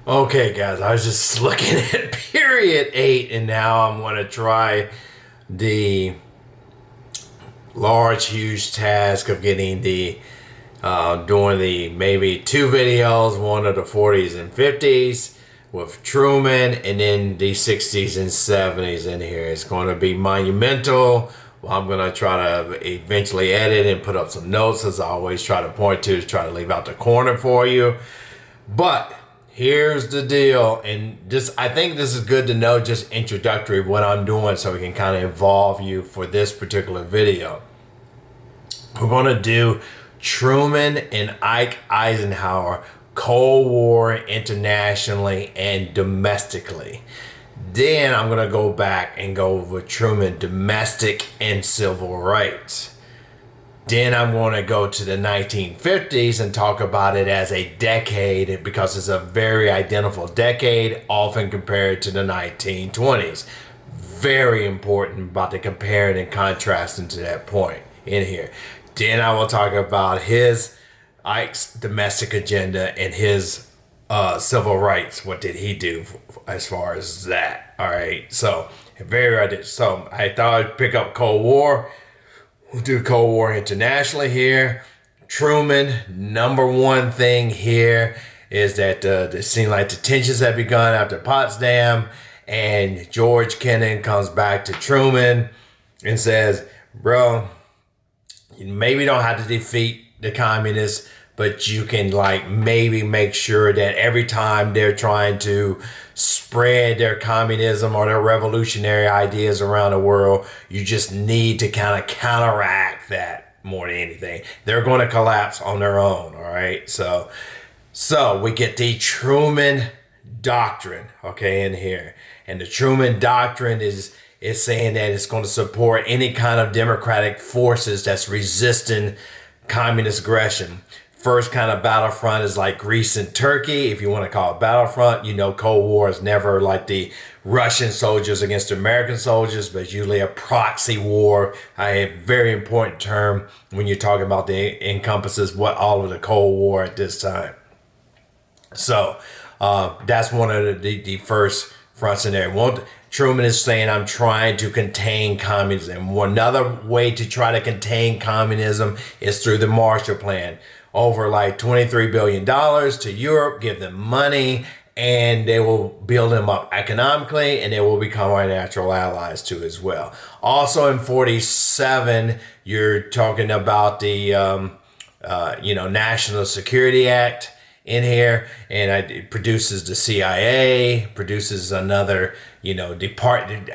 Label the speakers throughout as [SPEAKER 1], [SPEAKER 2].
[SPEAKER 1] Okay, guys, I was just looking at period 8, and now I'm going to try the large, huge task of getting doing the maybe two videos, one of the 40s and 50s with Truman, and then the 60s and 70s in here. It's going to be monumental. Well, I'm going to try to eventually edit and put up some notes, as I always try to point to try to leave out the corner for you. But here's the deal, and just I think this is good to know, just introductory of what I'm doing, so we can kind of involve you for this particular video. We're going to do Truman and Ike Eisenhower, Cold War internationally and domestically. Then I'm going to go back and go over Truman, domestic and civil rights. Then I'm going to go to the 1950s and talk about it as a decade, because it's a very identical decade, often compared to the 1920s. Very important about the comparing and contrasting to that point in here. Then I will talk about Ike's domestic agenda and his civil rights. What did he do as far as that? All right. So so I thought I'd pick up Cold War. We'll do Cold War internationally here. Truman, number one thing here is that it seemed like the tensions had begun after Potsdam, and George Kennan comes back to Truman and says, bro, you maybe don't have to defeat the communists, but you can maybe make sure that every time they're trying to spread their communism or their revolutionary ideas around the world, you just need to kind of counteract that more than anything. They're going to collapse on their own, all right? So we get the Truman Doctrine, okay, in here. And the Truman Doctrine is saying that it's going to support any kind of democratic forces that's resisting communist aggression. First kind of battlefront is like Greece and Turkey, if you want to call it battlefront. You know, Cold War is never like the Russian soldiers against the American soldiers, but usually a proxy war. A very important term when you're talking about encompasses what all of the Cold War at this time. So that's one of the first fronts in there. Truman is saying, I'm trying to contain communism. Another way to try to contain communism is through the Marshall Plan. Over $23 billion to Europe, give them money, and they will build them up economically, and they will become our natural allies too as well. Also in 47, you're talking about the National Security Act in here, and it produces the CIA, produces another, Department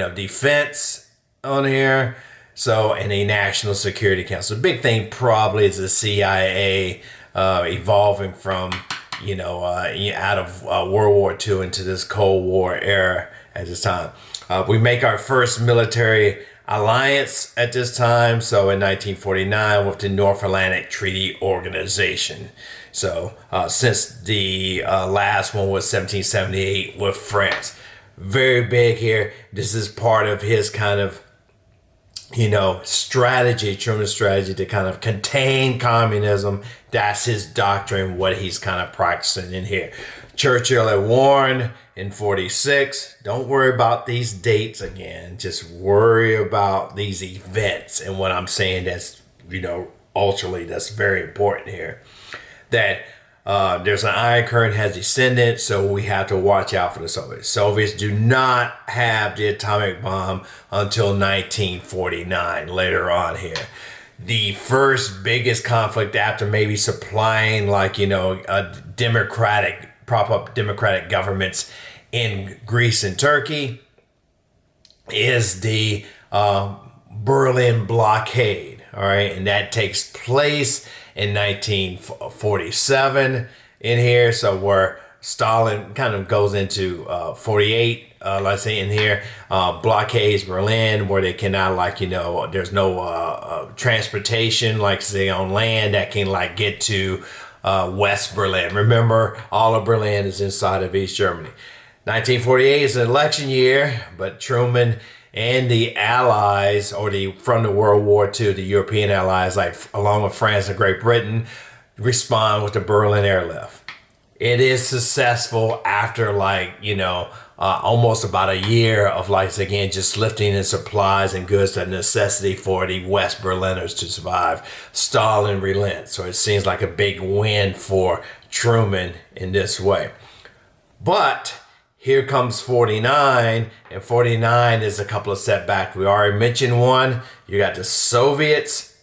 [SPEAKER 1] of Defense on here. So, and a National Security Council. The big thing probably is the CIA evolving from, out of World War II into this Cold War era at this time. We make our first military alliance at this time. So in 1949 with the North Atlantic Treaty Organization. So since the last one was 1778 with France. Very big here. This is part of his kind of strategy, Truman's strategy to kind of contain communism. That's his doctrine, what he's kind of practicing in here. Churchill had warned in 46, don't worry about these dates again. Just worry about these events. And what I'm saying that's, ultimately, that's very important here. That there's an iron curtain has descended, so we have to watch out for the Soviets. Soviets do not have the atomic bomb until 1949, later on here. The first biggest conflict after maybe supplying prop up democratic governments in Greece and Turkey is the Berlin blockade, all right? And that takes place in 1947 in here. So where Stalin kind of goes into 48, let's say in here, blockades Berlin, where they cannot there's no transportation, say on land that can get to West Berlin. Remember, all of Berlin is inside of East Germany. 1948 is an election year, but Truman and the allies, from the World War II, the European allies, along with France and Great Britain, respond with the Berlin airlift. it is successful after almost about a year of again just lifting in supplies and goods, a necessity for the West Berliners to survive. Stalin relents, so it seems like a big win for Truman in this way. But here comes 49, and 49 is a couple of setbacks. We already mentioned one. You got the Soviets,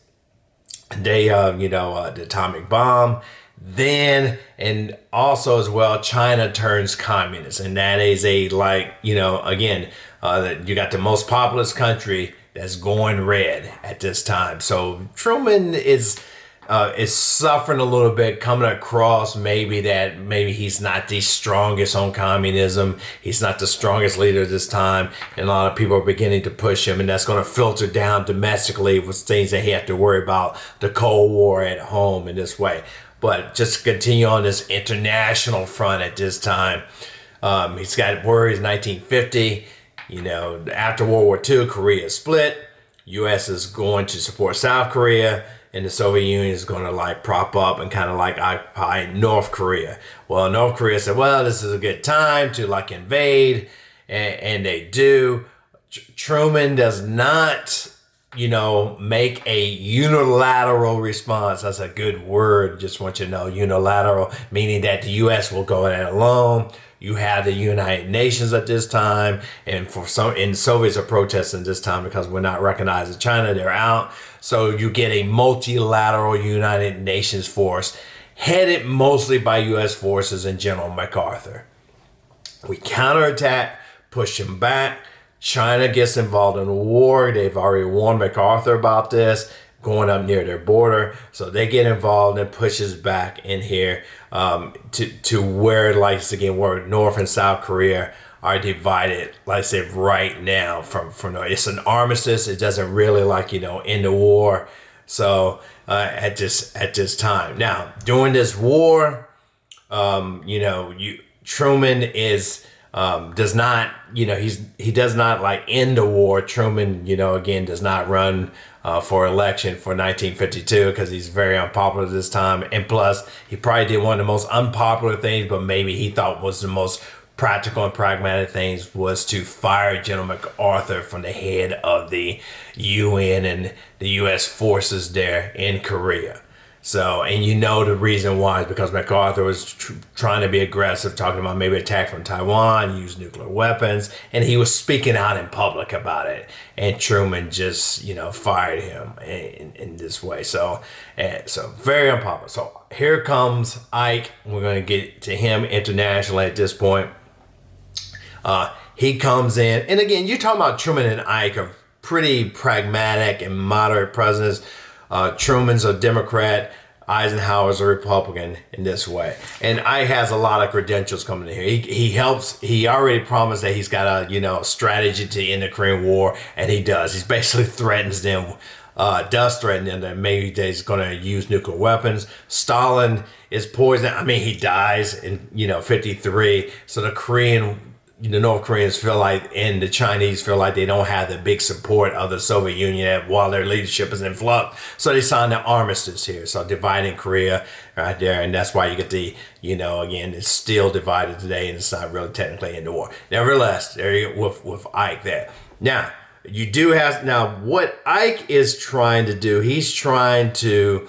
[SPEAKER 1] they the atomic bomb. Then, and also as well, China turns communist, and that is you got the most populous country that's going red at this time. So Truman is suffering a little bit, coming across maybe he's not the strongest on communism. He's not the strongest leader this time, and a lot of people are beginning to push him, and that's going to filter down domestically with things that he have to worry about, the Cold War at home in this way. But just continue on this international front at this time. He's got worries. 1950, after World War II, Korea split. U.S. is going to support South Korea, and the Soviet Union is going to prop up and kind of occupy North Korea. Well, North Korea said, well, this is a good time to invade, and they do. Truman does not make a unilateral response. That's a good word. Just want you to know, unilateral, meaning that the U.S. will go in alone. You have the United Nations at this time, and Soviets are protesting this time because we're not recognizing China. They're out. So you get a multilateral United Nations force headed mostly by U.S. forces and General MacArthur. We counterattack, push him back. China gets involved in the war. They've already warned MacArthur about this, going up near their border. So they get involved and pushes back in here to where, where North and South Korea are divided, like I said, right now from North. It's an armistice. It doesn't really end the war. So at this time. Now, during this war, Truman is... does not, he does not end the war. Truman, again, does not run for election for 1952 because he's very unpopular this time. And plus, he probably did one of the most unpopular things, but maybe he thought was the most practical and pragmatic things, was to fire General MacArthur from the head of the UN and the U.S. forces there in Korea. So, and the reason why is because MacArthur was trying to be aggressive, talking about maybe attack from Taiwan, use nuclear weapons, and he was speaking out in public about it. And Truman just, fired him in this way. So very unpopular. So here comes Ike. We're going to get to him internationally at this point. He comes in, and again, you're talking about Truman and Ike are pretty pragmatic and moderate presidents. Truman's a Democrat, Eisenhower's a Republican in this way. And Ike has a lot of credentials coming in here. He helps, he already promised that he's got a strategy to end the Korean War, and he does. He basically threatens them, does threaten them that maybe he's going to use nuclear weapons. Stalin is poisoned. He dies in, 53. So the North Koreans feel like, and the Chinese feel like they don't have the big support of the Soviet Union while their leadership is in flux. So they signed the armistice here. So dividing Korea right there. And that's why you get the, again, it's still divided today and it's not really technically in the war. Nevertheless, there you go with Ike there. Now, you do have, what Ike is trying to do, he's trying to,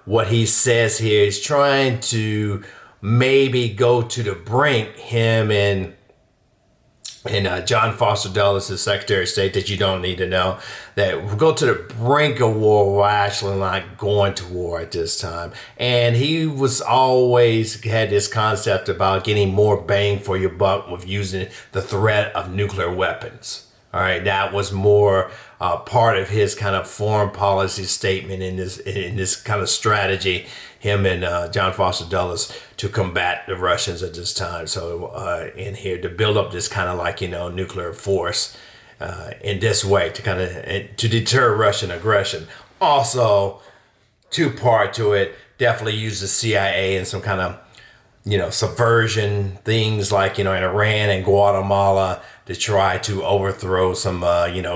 [SPEAKER 1] what he says here, he's trying to maybe go to the brink, him and John Foster Dulles, the Secretary of State, that you don't need to know, that we'll go to the brink of war. We're actually not going to war at this time. And he was always had this concept about getting more bang for your buck with using the threat of nuclear weapons. All right, that was more part of his kind of foreign policy statement in this kind of strategy, him and John Foster Dulles, to combat the Russians at this time. So in here to build up this kind of nuclear force in this way to kind of to deter Russian aggression. Also, two-part to it, definitely use the CIA and some kind of subversion things like in Iran and Guatemala to try to overthrow some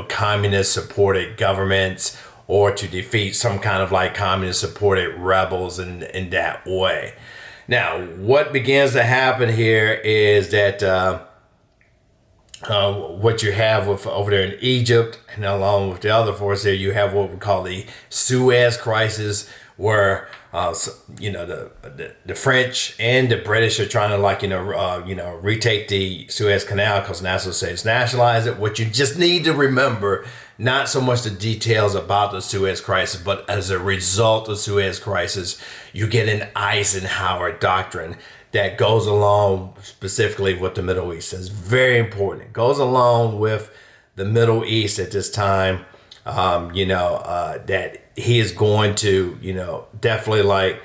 [SPEAKER 1] communist supported governments, or to defeat some kind of communist supported rebels in that way. Now, what begins to happen here is that what you have with over there in Egypt, and along with the other force there, you have what we call the Suez Crisis, where the French and the British are trying to retake the Suez Canal because NASA says nationalize it. What you just need to remember, not so much the details about the Suez Crisis, but as a result of the Suez Crisis, you get an Eisenhower doctrine that goes along specifically with the Middle East. It's very important. It goes along with the Middle East at this time. That he is going to, definitely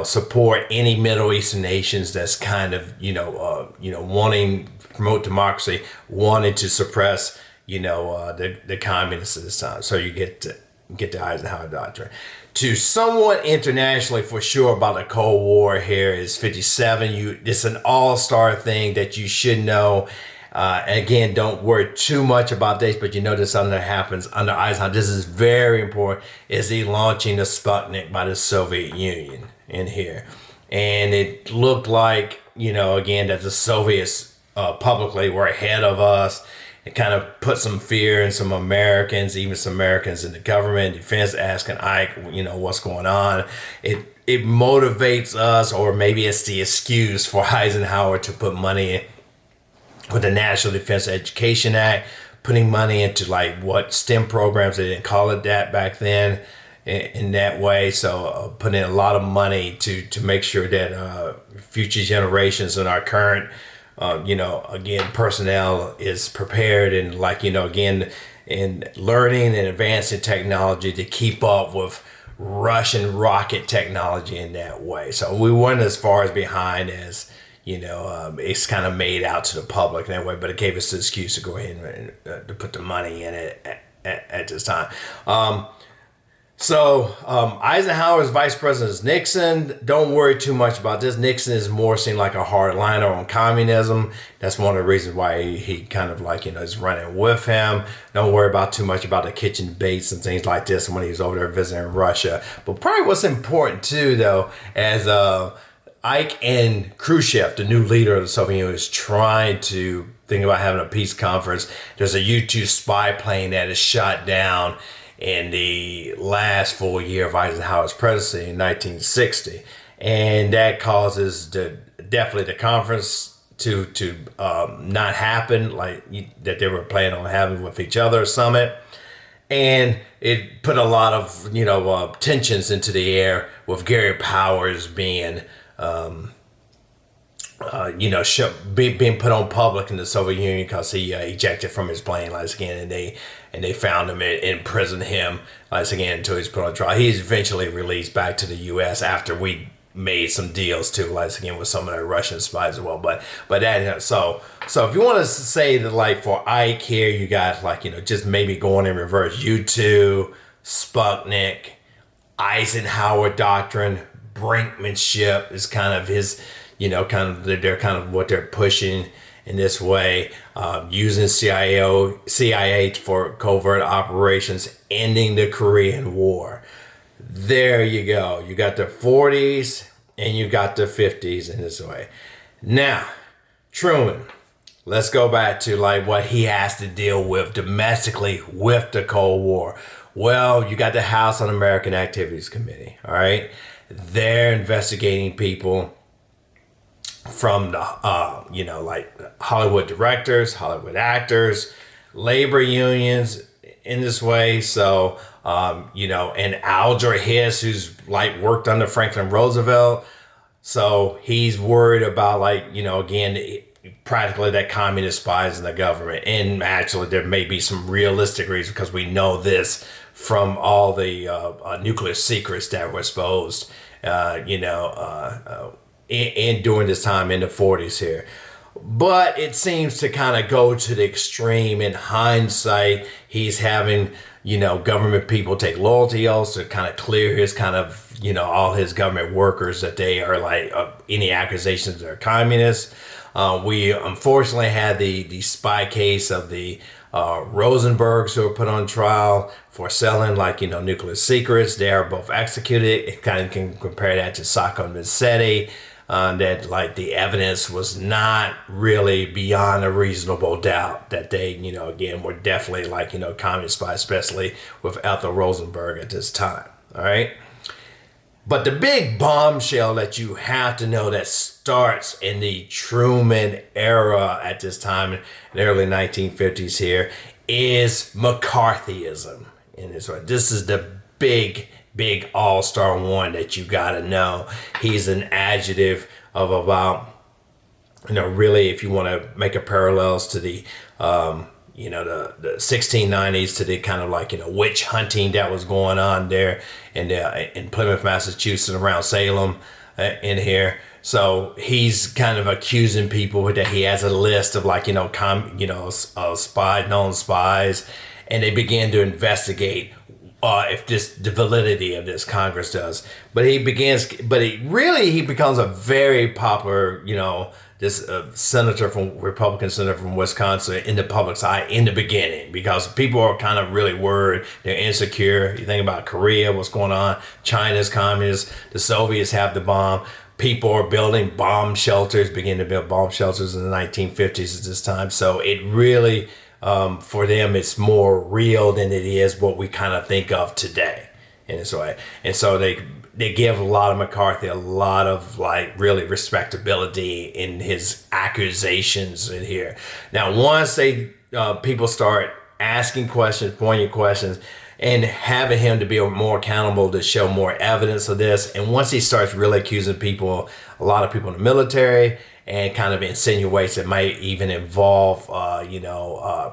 [SPEAKER 1] support any Middle Eastern nations that's kind of, wanting to promote democracy, wanting to suppress, the communists at this time. So you get the Eisenhower doctrine. To somewhat internationally, for sure, about the Cold War here is 57. It's an all-star thing that you should know. Again, don't worry too much about this, but this something that happens under Eisenhower. This is very important. Is the launching of Sputnik by the Soviet Union in here. And it looked like, again, that the Soviets publicly were ahead of us. It kind of put some fear in some Americans, even some Americans in the government, defense, asking Ike, what's going on. It motivates us, or maybe it's the excuse for Eisenhower to put money in with the National Defense Education Act, putting money into what STEM programs. They didn't call it that back then in that way. So putting in a lot of money to make sure that future generations and our current personnel is prepared and again, in learning and advancing technology to keep up with Russian rocket technology in that way. So we weren't as far as behind as, it's kind of made out to the public in that way, but it gave us the excuse to go ahead and to put the money in it at this time. Eisenhower's vice president is Nixon. Don't worry too much about this. Nixon is more seen like a hardliner on communism. That's one of the reasons why he kind of is running with him. Don't worry about too much about the kitchen debates and things like this when he's over there visiting Russia. But probably what's important too, though, as Ike and Khrushchev, the new leader of the Soviet Union, is trying to think about having a peace conference. There's a U-2 spy plane that is shot down in the last full year of Eisenhower's presidency in 1960. And that causes definitely the conference to not happen that they were planning on having with each other, summit. And it put a lot of, tensions into the air with Gary Powers being being put on public in the Soviet Union because he ejected from his plane again, and they found him and imprisoned him again until he's put on trial. He's eventually released back to the U.S. after we made some deals too, again with some of the Russian spies as well. But that so if you want to say that for Ike here, you got just maybe going in reverse. U-2, Sputnik, Eisenhower doctrine, brinkmanship is kind of his, they're kind of what they're pushing in this way, using CIA for covert operations, ending the Korean War. There you go. You got the 40s and you got the 50s in this way. Now, Truman, let's go back to what he has to deal with domestically with the Cold War. Well, you got the House Un-American Activities Committee, all right? They're investigating people from the, Hollywood directors, Hollywood actors, labor unions in this way. So, and Alger Hiss, who's worked under Franklin Roosevelt. So he's worried about again, practically that communist spies in the government. And actually there may be some realistic reasons because we know this from all the nuclear secrets that were exposed, in during this time in the 40s here. But it seems to kind of go to the extreme. In hindsight, he's having, government people take loyalty oaths to kind of clear his kind of, all his government workers that they are any accusations they're communists. We unfortunately had the spy case of the Rosenbergs who were put on trial for selling nuclear secrets. They are both executed. It kind of can compare that to Sacco and Vanzetti. that like the evidence was not really beyond a reasonable doubt that they, again, were definitely like, communist spies, especially with Ethel Rosenberg at this time. All right. But the big bombshell that you have to know that starts in the Truman era at this time, in the early 1950s here, is McCarthyism. And this is the big all-star one that you got to know. He's an adjective of about, really, if you want to make a parallels to the, the 1690s, to the kind of like, witch hunting that was going on there in Plymouth, Massachusetts, around Salem in here. So he's kind of accusing people that he has a list of like, spies, known spies, and they begin to investigate if the validity of this Congress does. But he becomes a very popular, this Republican senator from Wisconsin in the public's eye in the beginning, because people are kind of really worried. They're insecure. You think about Korea, what's going on, China's communist, the Soviets have the bomb. People are building bomb shelters, begin to build bomb shelters in the 1950s at this time. So it really, for them, it's more real than it is what we kind of think of today in this way. And so they give a lot of McCarthy a lot of like really respectability in his accusations in here. Now, once people start asking questions, poignant questions, and having him to be more accountable to show more evidence of this. And once he starts really accusing people, a lot of people in the military, and kind of insinuates it might even involve,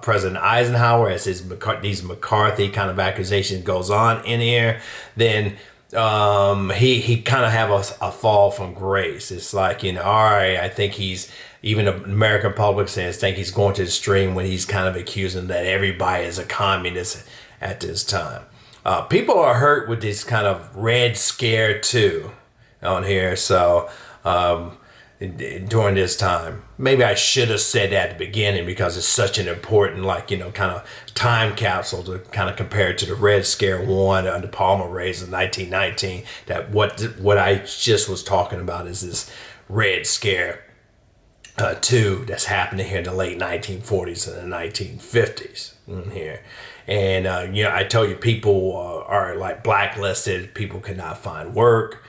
[SPEAKER 1] President Eisenhower, as these McCarthy kind of accusations goes on in here, then he kind of have a fall from grace. It's like, all right, I think even the American public think he's going to the extreme when he's kind of accusing that everybody is a communist at this time. People are hurt with this kind of Red Scare too on here. So during this time, maybe I should have said that at the beginning, because it's such an important, kind of time capsule to kind of compare it to the Red Scare 1 under Palmer Ray's in 1919. That what I just was talking about is this Red Scare 2 that's happening here in the late 1940s and the 1950s in here. And, I told you people are like blacklisted. People cannot find work.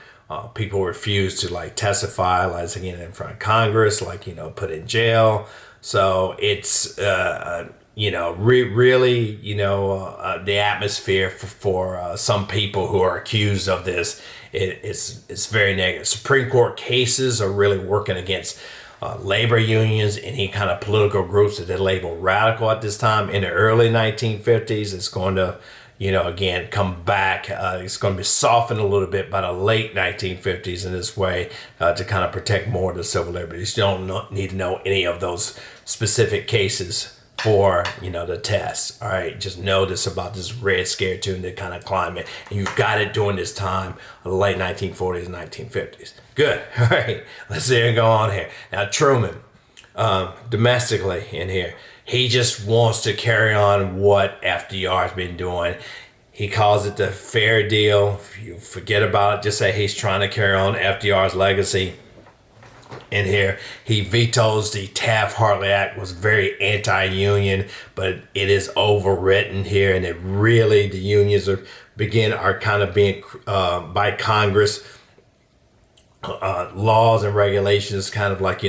[SPEAKER 1] People refuse to like testify, like again in front of Congress, put in jail. So it's, really, the atmosphere for some people who are accused of this, it's very negative. Supreme Court cases are really working against labor unions, any kind of political groups that they label radical at this time. In the early 1950s, it's going to, again, come back. It's going to be softened a little bit by the late 1950s in this way to kind of protect more of the civil liberties. You don't need to know any of those specific cases for, the test. All right, just know this about this Red Scare too, and the kind of climate. And you've got it during this time of the late 1940s and 1950s. Good. All right, let's see and go on here. Now, Truman, domestically in here, he just wants to carry on what FDR's been doing. He calls it the fair deal. If you forget about it, just say he's trying to carry on FDR's legacy. In here, he vetoes the Taft-Hartley Act, was very anti-union, but it is overwritten here, and it really, the unions are kind of being by Congress, laws and regulations, kind of like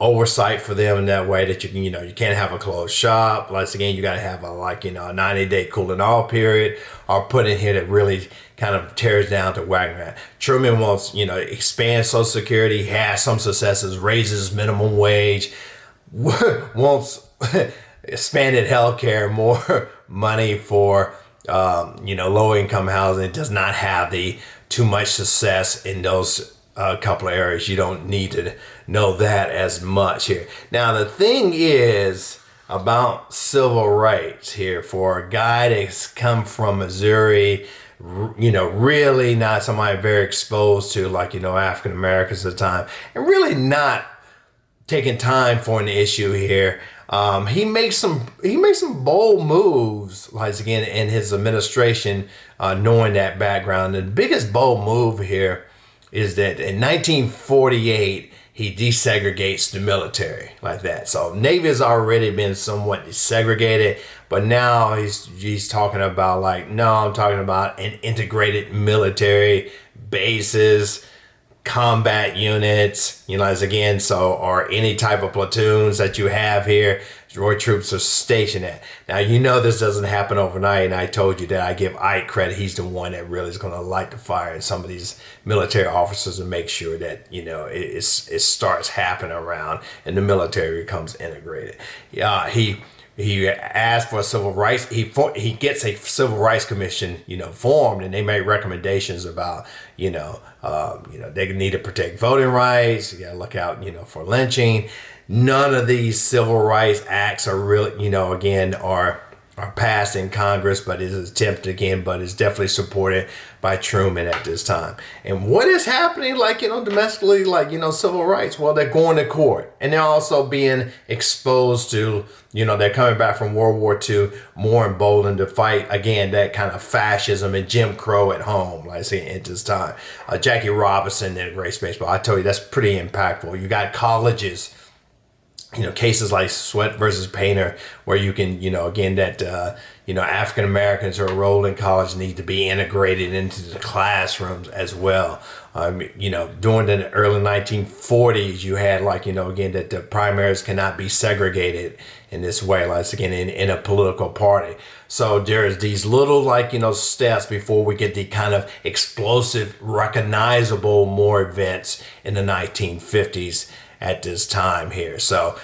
[SPEAKER 1] oversight for them in that way that you can't have a closed shop. Once again, you got to have a 90-day cooling off period, or put in here that really kind of tears down to Wagner. Truman wants expand Social Security, has some successes, raises minimum wage, wants expanded health care, more money for low income housing. Does not have the too much success in those couple of areas. You don't need to know that as much here. Now, the thing is about civil rights here, for a guy that's come from Missouri, really not somebody very exposed to African Americans at the time, and really not taking time for an issue here. He makes some bold moves, like again in his administration, knowing that background. The biggest bold move here is that in 1948 he desegregates the military like that. So Navy has already been somewhat desegregated, but now he's talking about like, no, I'm talking about an integrated military bases, combat units, as again, so, or any type of platoons that you have here, where troops are stationed at. Now, this doesn't happen overnight, and I told you that I give Ike credit. He's the one that really is going to light the fire in some of these military officers and make sure that, it starts happening around and the military becomes integrated. He asked for a civil rights. He gets a civil rights commission, formed, and they make recommendations about, they need to protect voting rights. You got to look out, for lynching. None of these civil rights acts are really, again, are passed in Congress, but it is attempted again, but it's definitely supported by Truman at this time. And what is happening, domestically, civil rights? Well, they're going to court, and they're also being exposed to, they're coming back from World War II, more emboldened to fight, again, that kind of fascism and Jim Crow at home, like I say, at this time. Jackie Robinson in race-based, I told you that's pretty impactful. You got colleges, cases like Sweat versus Painter, where you can, again, that, African Americans who are enrolled in college need to be integrated into the classrooms as well. During the early 1940s, you had again, that the primaries cannot be segregated in this way, like again, in a political party. So there's these little steps before we get the kind of explosive, recognizable more events in the 1950s. At this time here. So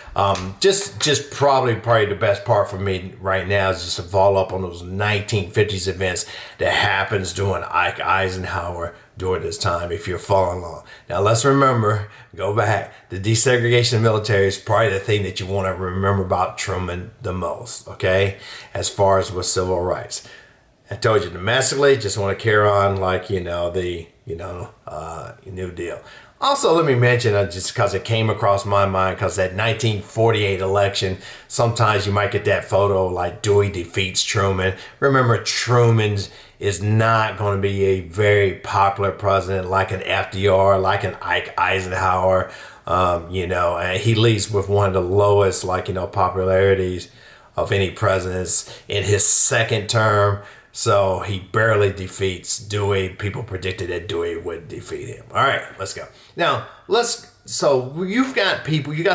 [SPEAKER 1] just probably the best part for me right now is just to follow up on those 1950s events that happens during Ike Eisenhower during this time, if you're following along. Now let's remember, go back, the desegregation of the military is probably the thing that you want to remember about Truman the most, okay? As far as with civil rights. I told you domestically, just want to carry on the New Deal. Also, let me mention, just because it came across my mind, because that 1948 election, sometimes you might get that photo like Dewey defeats Truman. Remember, Truman is not going to be a very popular president like an FDR, like an Ike Eisenhower. And he leads with one of the lowest, popularities of any presidents in his second term. So he barely defeats Dewey. People predicted that Dewey would defeat him. All right, let's go. Now, so you got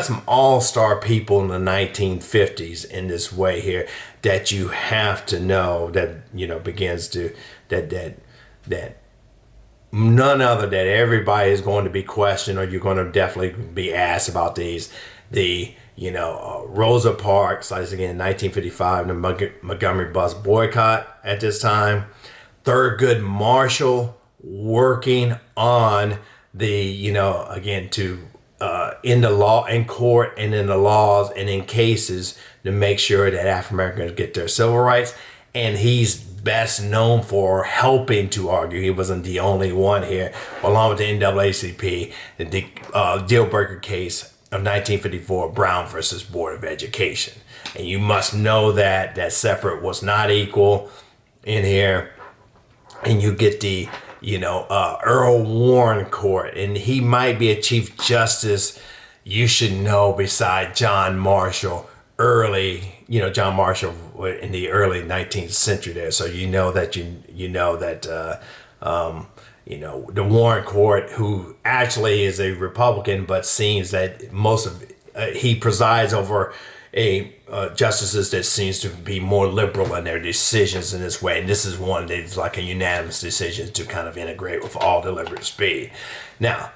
[SPEAKER 1] some all-star people in the 1950s in this way here that you have to know that, begins to, that none other that everybody is going to be questioned, or you're going to definitely be asked about these. Rosa Parks, like again, 1955, the Montgomery bus boycott at this time. Thurgood Marshall working on the, again, to in the law, in court, and in the laws, and in cases to make sure that African Americans get their civil rights. And he's best known for helping to argue. He wasn't the only one here, along with the NAACP, the deal breaker case of 1954, Brown versus Board of Education. And you must know that separate was not equal in here. And you get the, Earl Warren Court, and he might be a Chief Justice, you should know, beside John Marshall, John Marshall in the early 19th century there. So the Warren Court, who actually is a Republican, but seems that he presides over justices that seems to be more liberal in their decisions in this way. And this is one that's like a unanimous decision to kind of integrate with all deliberate speed. Now,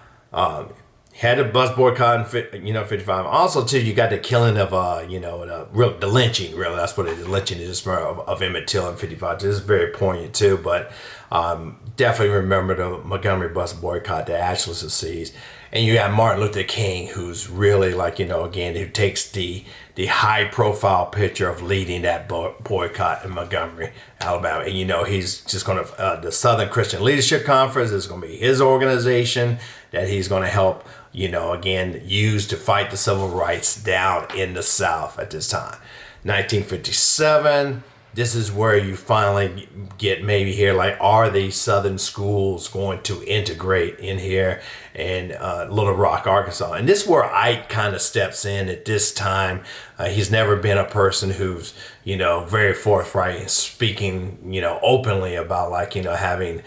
[SPEAKER 1] had a bus boycott in 55. Also, too, you got the killing of the lynching. Really, that's what it is. Lynching is of Emmett Till in 55. This is very poignant too, but definitely remember the Montgomery bus boycott that actually succeeds. And you have Martin Luther King, who's really who takes the high profile picture of leading that boycott in Montgomery, Alabama. And he's just going to, the Southern Christian Leadership Conference is going to be his organization that he's going to help, use to fight the civil rights down in the South at this time. 1957, this is where you finally get maybe here, like, are these Southern schools going to integrate in here in Little Rock, Arkansas? And this is where Ike kind of steps in at this time. He's never been a person who's, very forthright and speaking, openly about, like, having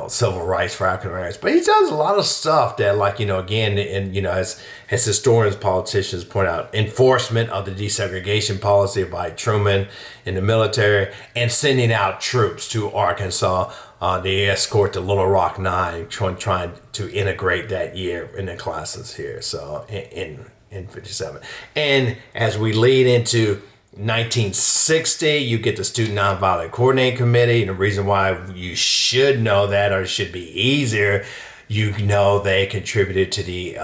[SPEAKER 1] civil rights for African Americans. But he does a lot of stuff that, like, again, and, as historians, politicians point out, enforcement of the desegregation policy by Truman in the military, and sending out troops to Arkansas, the escort to Little Rock 9, trying to integrate that year in the classes here. So in 57. And as we lead into 1960, you get the Student Nonviolent Coordinating Committee. And the reason why you should know that, or it should be easier, they contributed to the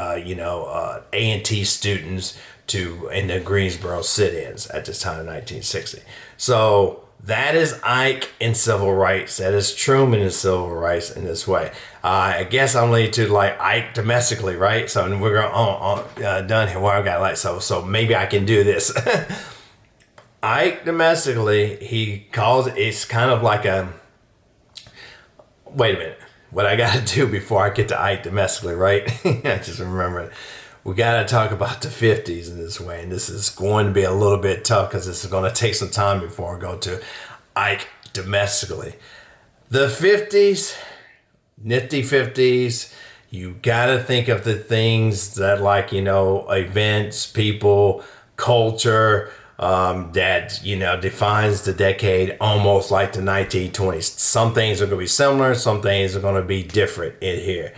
[SPEAKER 1] A&T students in the Greensboro sit-ins at this time in 1960. So that is Ike in civil rights. That is Truman in civil rights in this way. I guess I'm leading to, like, Ike domestically, right? So we're going done here. Where I got, like, so maybe I can do this. Ike domestically, he calls it's kind of like wait a minute, what I got to do before I get to Ike domestically, right? I just remember it. We got to talk about the 50s in this way, and this is going to be a little bit tough because this is going to take some time before I go to Ike domestically. The 50s, nifty 50s, you got to think of the things that, like, events, people, culture, that, defines the decade, almost like the 1920s. Some things are going to be similar, some things are going to be different in here.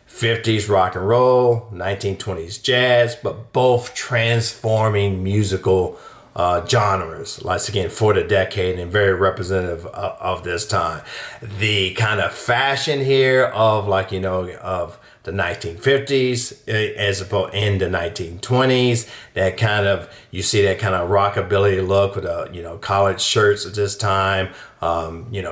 [SPEAKER 1] 50s rock and roll, 1920s jazz, but both transforming musical genres, once again, for the decade, and very representative of this time. The kind of fashion here of, like, of the 1950s as opposed in the 1920s, that kind of, you see that kind of rockabilly look with college shirts at this time,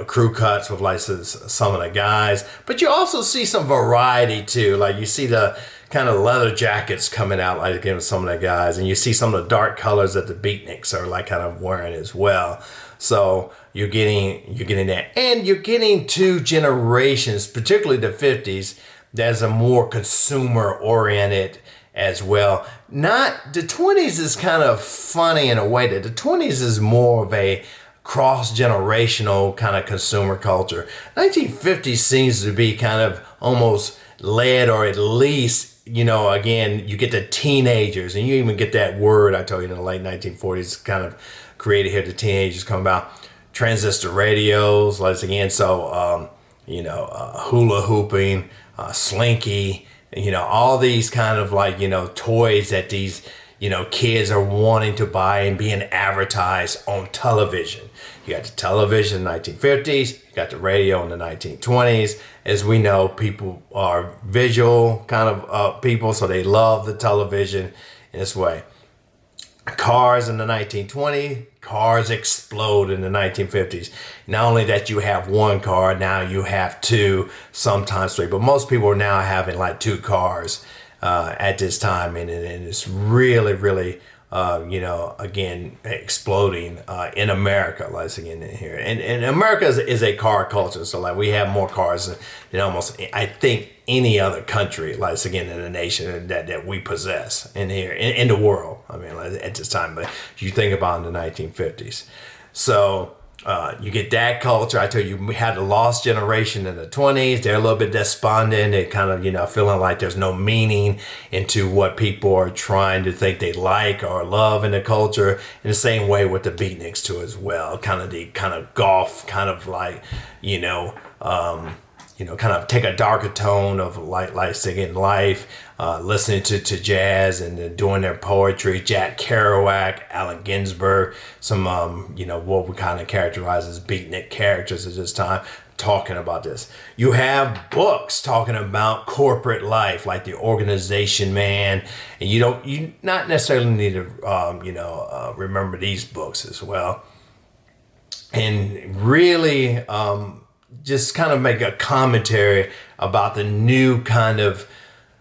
[SPEAKER 1] crew cuts with, like, some of the guys, but you also see some variety too. Like, you see the kind of leather jackets coming out, like, again, with some of the guys, and you see some of the dark colors that the beatniks are, like, kind of wearing as well. So you're getting that, and you're getting two generations, particularly the 50s, that's a more consumer oriented as well. Not the 20s is kind of funny in a way that the 20s is more of a cross-generational kind of consumer culture. 1950 seems to be kind of almost led, or at least, again, you get the teenagers, and you even get that word I told you in the late 1940s kind of created here, the teenagers come about, transistor radios, once again, so, hula hooping, Slinky, all these kind of, like, toys that these, kids are wanting to buy and being advertised on television. You got the television in the 1950s, you got the radio in the 1920s. As we know, people are visual kind of people, so they love the television in this way. Cars in the 1920s, cars explode in the 1950s. Not only that you have one car, now you have two, sometimes three, but most people are now having, like, two cars at this time, and it's really, really, again, exploding in America, once again, in here. And America is a car culture, so, like, we have more cars than almost, I think, any other country, once again, in the nation that we possess in here, in the world. I mean, at this time, but you think about in the 1950s. So you get that culture. I tell you, we had the lost generation in the 20s. They're a little bit despondent. They're kind of, feeling like there's no meaning into what people are trying to think they like or love in the culture. In the same way with the beatniks too as well. Kind of golf, kind of like, kind of take a darker tone of, like singing life, listening to jazz, and then doing their poetry. Jack Kerouac, Allen Ginsberg, some, what we kind of characterize as beatnik characters at this time, talking about this. You have books talking about corporate life, like The Organization Man, and you not necessarily need to, remember these books as well. And really, just kind of make a commentary about the new kind of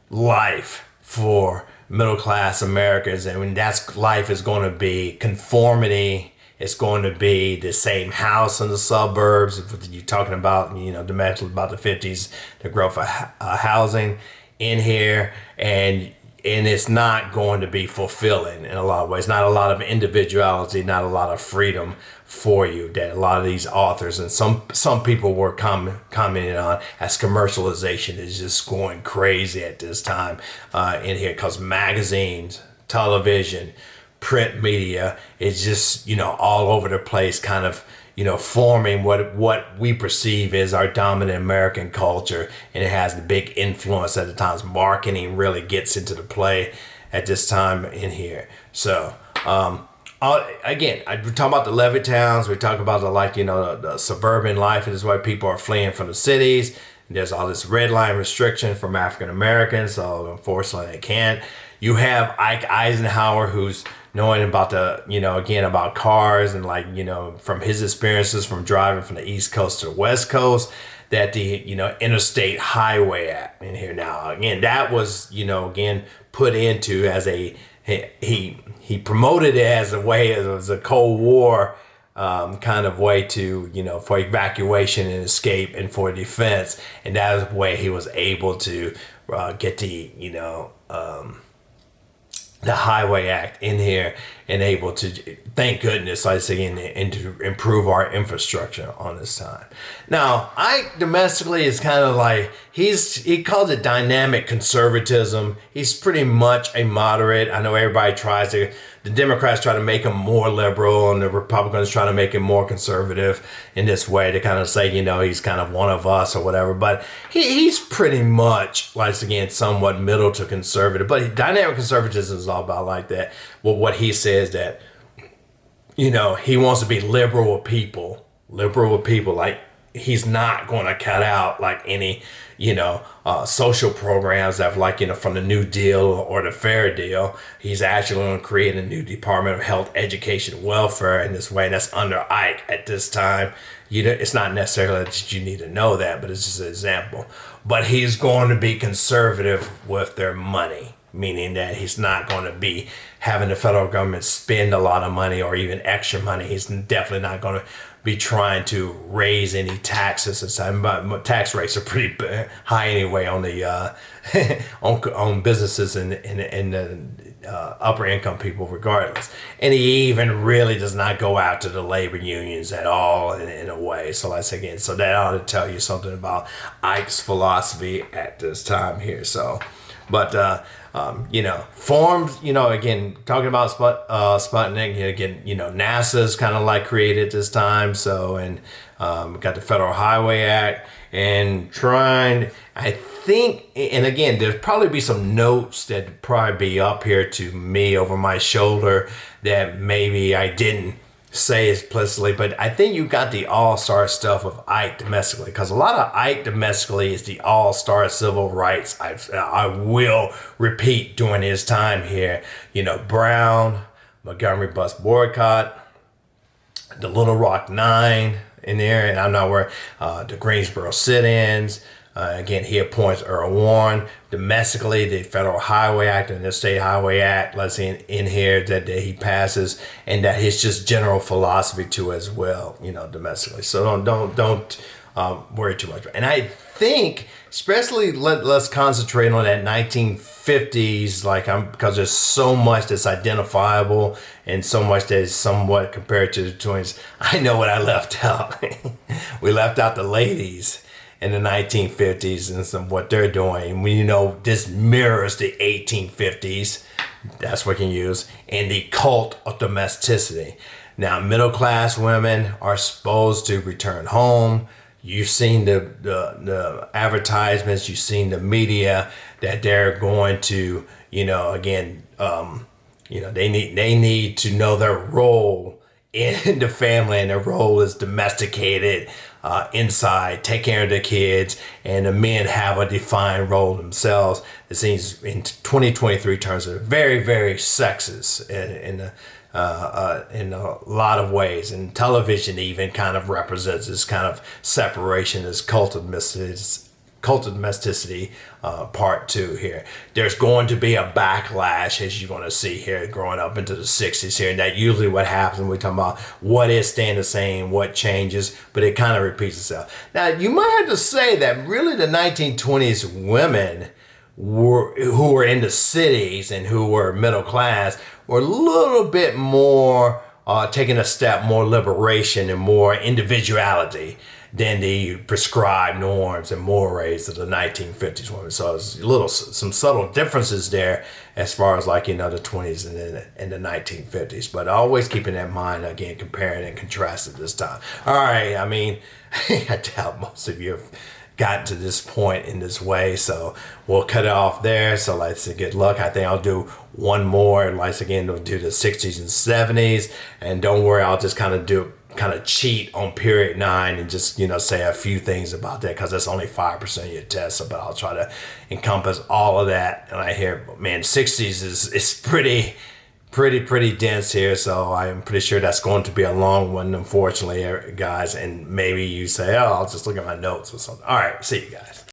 [SPEAKER 1] life for middle class Americans, and when that's life is going to be conformity It's going to be the same house in the suburbs. You're talking about, domestically about the 50s, the growth of housing in here, and it's not going to be fulfilling in a lot of ways. Not a lot of individuality, not a lot of freedom for you that a lot of these authors and some people were commenting on as commercialization is just going crazy at this time in here, because magazines, television, print media is just all over the place, kind of forming what we perceive as our dominant American culture, and it has the big influence at the times. Marketing really gets into the play at this time in here. So again, we talk about the Levittowns, we talk about the suburban life, and this is why people are fleeing from the cities. There's all this red line restriction from African Americans, so unfortunately they can't. You have Ike Eisenhower, who's knowing about about cars and from his experiences from driving from the East Coast to the West Coast, that the Interstate Highway Act in here now. Again, that was put into as he promoted it as a way, as a Cold War kind of way to for evacuation and escape and for defense, and that was the way he was able to get the Highway Act in here and able to, thank goodness, I say, and to improve our infrastructure on this time. Now, Ike domestically is kind of like, he calls it dynamic conservatism. He's pretty much a moderate. I know everybody the Democrats try to make him more liberal, and the Republicans try to make him more conservative in this way to kind of say, he's kind of one of us or whatever. But he's pretty much, once again, somewhat middle to conservative. But dynamic conservatism is all about like that. Well, what he says that, he wants to be liberal with people. Like, he's not going to cut out like any, social programs that from the New Deal or the Fair Deal. He's actually going to create a new Department of Health, Education, and Welfare in this way. And that's under Ike at this time. It's not necessarily that you need to know that, but it's just an example. But he's going to be conservative with their money, meaning that he's not going to be having the federal government spend a lot of money or even extra money. He's definitely not going to be trying to raise any taxes. But tax rates are pretty high anyway on the on businesses and the upper income people regardless. And he even really does not go out to the labor unions at all in a way. So so that ought to tell you something about Ike's philosophy at this time here. So, but formed, again, talking about Sputnik, again, NASA's kind of like created this time. So, and got the Federal Highway Act and I think, and again, there'll probably be some notes that probably be up here to me over my shoulder that maybe I didn't say explicitly, but I think you got the all-star stuff with Ike domestically, because a lot of Ike domestically is the all-star civil rights. I will repeat during his time here, Brown, Montgomery bus boycott, the Little Rock Nine in there, and I'm not worried, the Greensboro sit-ins. Again, he appoints Earl Warren. Domestically, the Federal Highway Act and the State Highway Act, let's see in here that he passes, and that his just general philosophy too as well, domestically. So don't worry too much. And I think, especially let's concentrate on that 1950s, because there's so much that's identifiable and so much that is somewhat compared to the 20s. I know what I left out. We left out the ladies in the 1950s and some what they're doing. This mirrors the 1850s. That's what we can use. And the cult of domesticity. Now, middle class women are supposed to return home. You've seen the advertisements. You've seen the media that they're going to, they need to know their role in the family, and their role is domesticated. Inside, take care of the kids, and the men have a defined role themselves. It seems in 2023 terms are very, very sexist in a lot of ways. And television even kind of represents this kind of separation, this cult of Cult of Domesticity part 2 here. There's going to be a backlash, as you're going to see here, growing up into the 60s here. And that usually what happens when we talk about what is staying the same, what changes, but it kind of repeats itself. Now, you might have to say that really the 1920s women who were in the cities and who were middle class were a little bit more taking a step more liberation and more individuality than the prescribed norms and mores of the 1950s women. So it's some subtle differences there as far as like, the 20s and the 1950s. But always keeping that in mind, again, comparing and contrasting this time. All right, I mean, I doubt most of you have gotten to this point in this way, so we'll cut it off there. So like I said, good luck. I think I'll do one more, and like again, we'll do the 60s and 70s, and don't worry, I'll just kind of cheat on period 9 and just say a few things about that, because that's only 5% of your test. So, but I'll try to encompass all of that. And I hear, man, 60s is pretty dense here, so I'm pretty sure that's going to be a long one, unfortunately, guys. And maybe you say, oh, I'll just look at my notes or something. All right, see you guys.